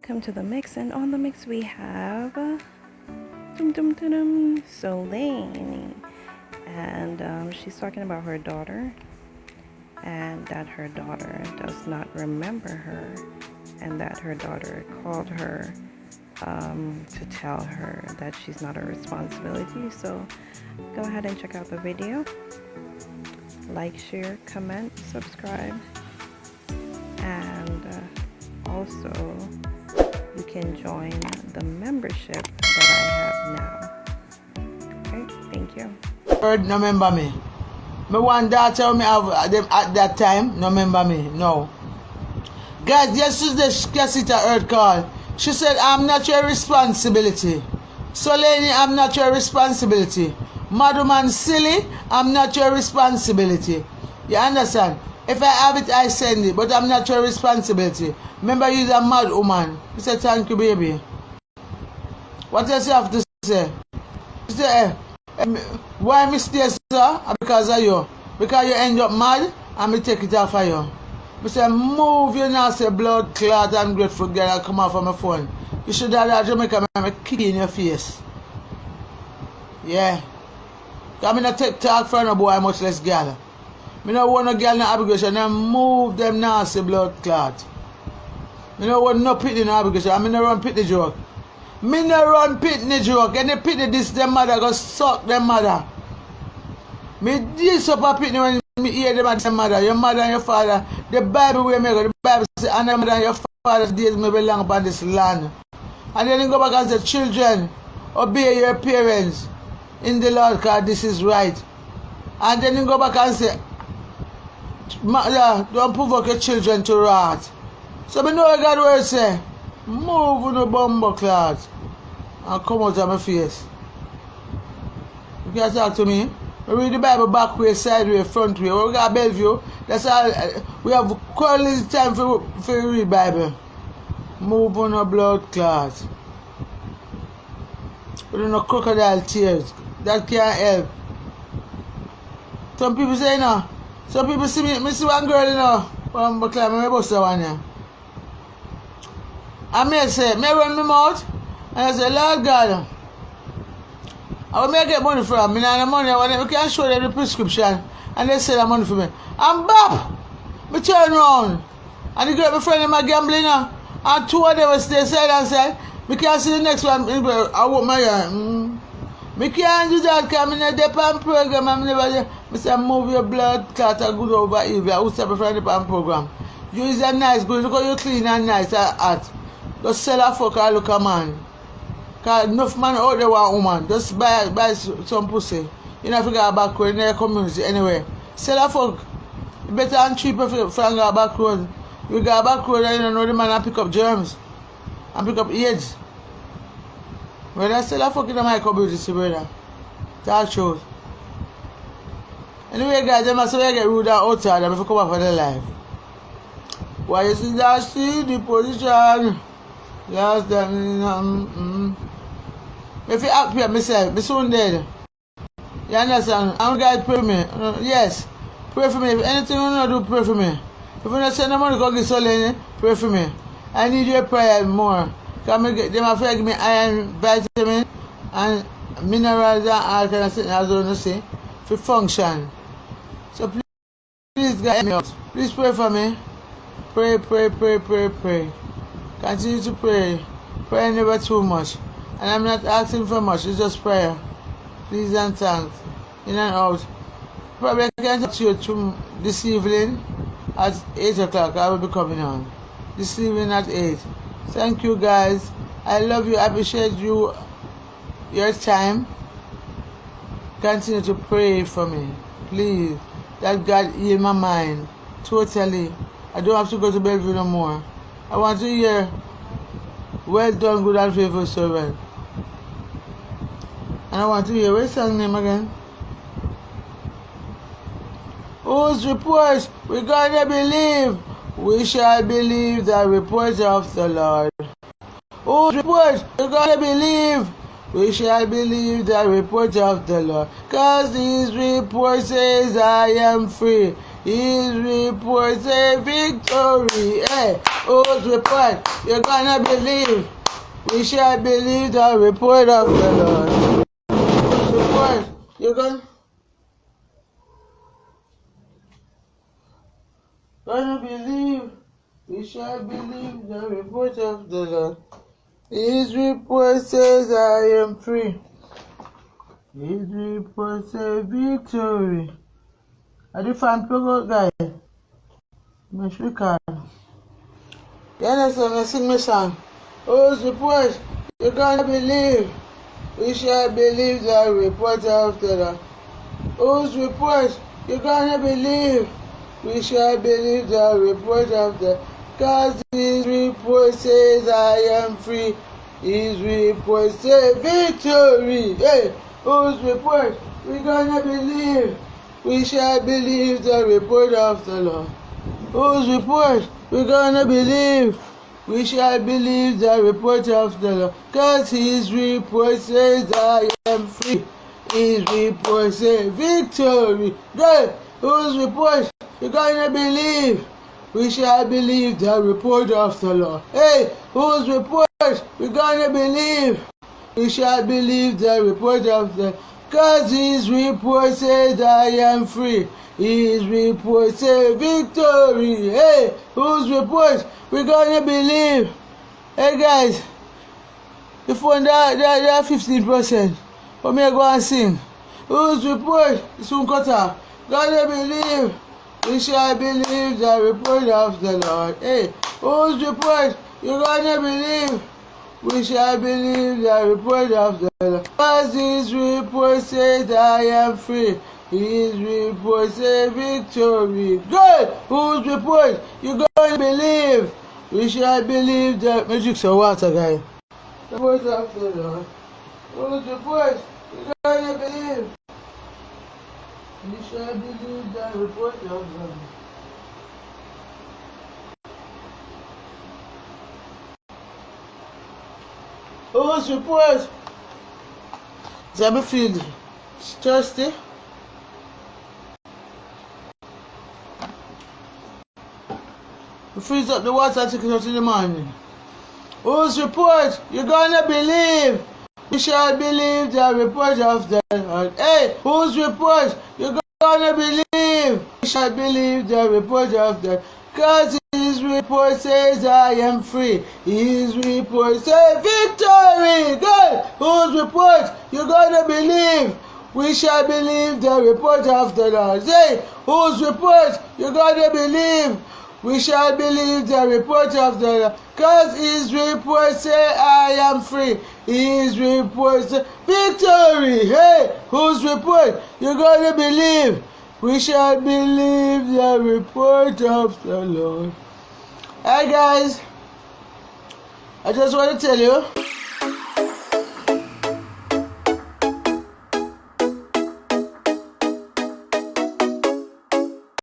Welcome to the mix, and on the mix we have Solaney, and she's talking about her daughter, and that her daughter does not remember her, and that her daughter called her to tell her that she's not a responsibility. So go ahead and check out the video, like, share, comment, subscribe, and also you can join the membership that I have now. Okay, thank you. Heard, no remember me. My one daughter me have them at that time, no remember me, no. Guys, yesterday she get a heard call. She said, I'm not your responsibility. Solaney, I'm not your responsibility. Madman silly, I'm not your responsibility. You understand? If I have it, I send it, but I'm not your responsibility. Remember, you're a mad woman. He said, thank you, baby. What else you have to say? He said, why me stay, sir? Because of you. Because you end up mad, and me take it off of you. I say, move you now, say blood clot and grateful girl, and come off of my phone. You should have that Jamaica, me kick in your face. Yeah. Because I not take talk for no boy, much less girl. I don't want no girl in obligation and move them nasty blood clot. I don't want no pity in obligation. I don't run pity joke. I don't run pity joke. Any pity this them mother go suck them mother. Me this up a pity when me hear them at them mother. Your mother and your father. The Bible where me go. The Bible say and your mother and your father's days may belong upon this land. And then you go back and say, children, obey your parents in the Lord, because this is right. And then you go back and say, mother, don't provoke your children to wrath. So me know what God will say. Move on the bumbo cloth and come out of my face. You can talk to me. We read the Bible back way, side way, front way. We got Bellevue. That's all. We have quality time for read Bible. Move on the blood clot. We don't know crocodile tears. That can't help. Some people say no. Some people see me see one girl, you know, but climb my bus one here. I may say, may run my mouth, and I say, Lord God, I will make get money from me, and the money, we can show them the prescription, and they say the money for me. And bop, me turn around, and the girl, my friend, my gambling now, and two of them will stay side and side. We can't see the next one, I want my me can't do that because I'm in a depend program. I'm never I say move your blood clot and good over evil. I will step from the depend program. You is a nice good. Look how you clean and nice and hot. Just sell a fuck and look a man. Because enough man out there want woman. Just buy some pussy. You know if you got a back road in your community anyway. Sell a fuck. You better and cheaper if you got a back road. You got a back road and you don't know the man and pick up germs. And pick up AIDS. When I sell a fucking my community, brother. Talk truth. Anyway, guys, they must get rude and outside and if you come up for their life. Why you see that see the position? Last time, if you up here, myself, me soon dead. You understand? I'm guys pray for me. Yes. Pray for me. If anything you want to do, pray for me. If you don't send no money, go get Solaney, pray for me. I need your prayer more. They might give me iron, vitamin, and minerals and all kind of things, as you say, for function. So please get me out. Please pray for me. Pray, pray, pray, pray, pray. Continue to pray. Pray never too much. And I'm not asking for much, it's just prayer. Please and thanks. In and out. Probably I can talk to you this evening at 8 o'clock. I will be coming on. This evening at 8. Thank you guys. I love you. I appreciate you. Your time. Continue to pray for me. Please. That God heal my mind. Totally. I don't have to go to Bellevue no more. I want to hear well done, good and faithful servant. And I want to hear what's song name again? Whose report we gonna believe? We shall believe the report of the Lord. Whose report we gonna believe? we shall believe the report of the Lord. Cause his report says I am free. His report says victory. Hey, whose report? You're gonna believe. We shall believe the report of the Lord. Whose report? You're gonna believe. We shall believe the report of the Lord. His report says I am free. His report says victory. I do fan plug out, guys. Miss Ricardo. You understand? I sing my song. Whose report? You're gonna believe. We shall believe the report of the Lord. Whose report? You're gonna believe. We shall believe the report of the Lord. Cause his report says I am free. His report says victory. Hey, whose report? We're gonna believe. We shall believe the report of the Lord. Whose report? We're gonna believe. We shall believe the report of the Lord. Cause his report says I am free. His report says victory. Good. Whose report? We're gonna believe. We shall believe the report of the Lord. Hey, whose report? We're gonna believe. We shall believe the report of the Lord. Cause his report says I am free. His report says victory. Hey, whose report? We're gonna believe. Hey guys, the phone that 15%. But me go and sing. Whose report? Soon cut off. Gonna believe. We shall believe the report of the Lord. Hey, whose report? You're gonna believe. We shall believe the report of the Lord. Cause his report says I am free. His report says victory. Good! Whose report? You're gonna believe. We shall believe the magic so water guy. The report of the Lord. Whose report? You're gonna believe. We shall believe the report of the Lord. Whose report? Does me feel thirsty? We freeze up the water and take it out in the morning. Whose report? You're gonna believe. We shall believe the report of the Lord. Hey, whose report? You're gonna believe. We shall believe the report of the Lord. Cause his report says I am free. His report says victory. Good. Whose report? You're gonna believe. We shall believe the report of the Lord. Say, whose report? You're gonna believe. We shall believe the report of the Lord. Cause his report say I am free. His report say victory. Hey, whose report? You're gonna believe. We shall believe the report of the Lord. Hi guys, I just want to tell you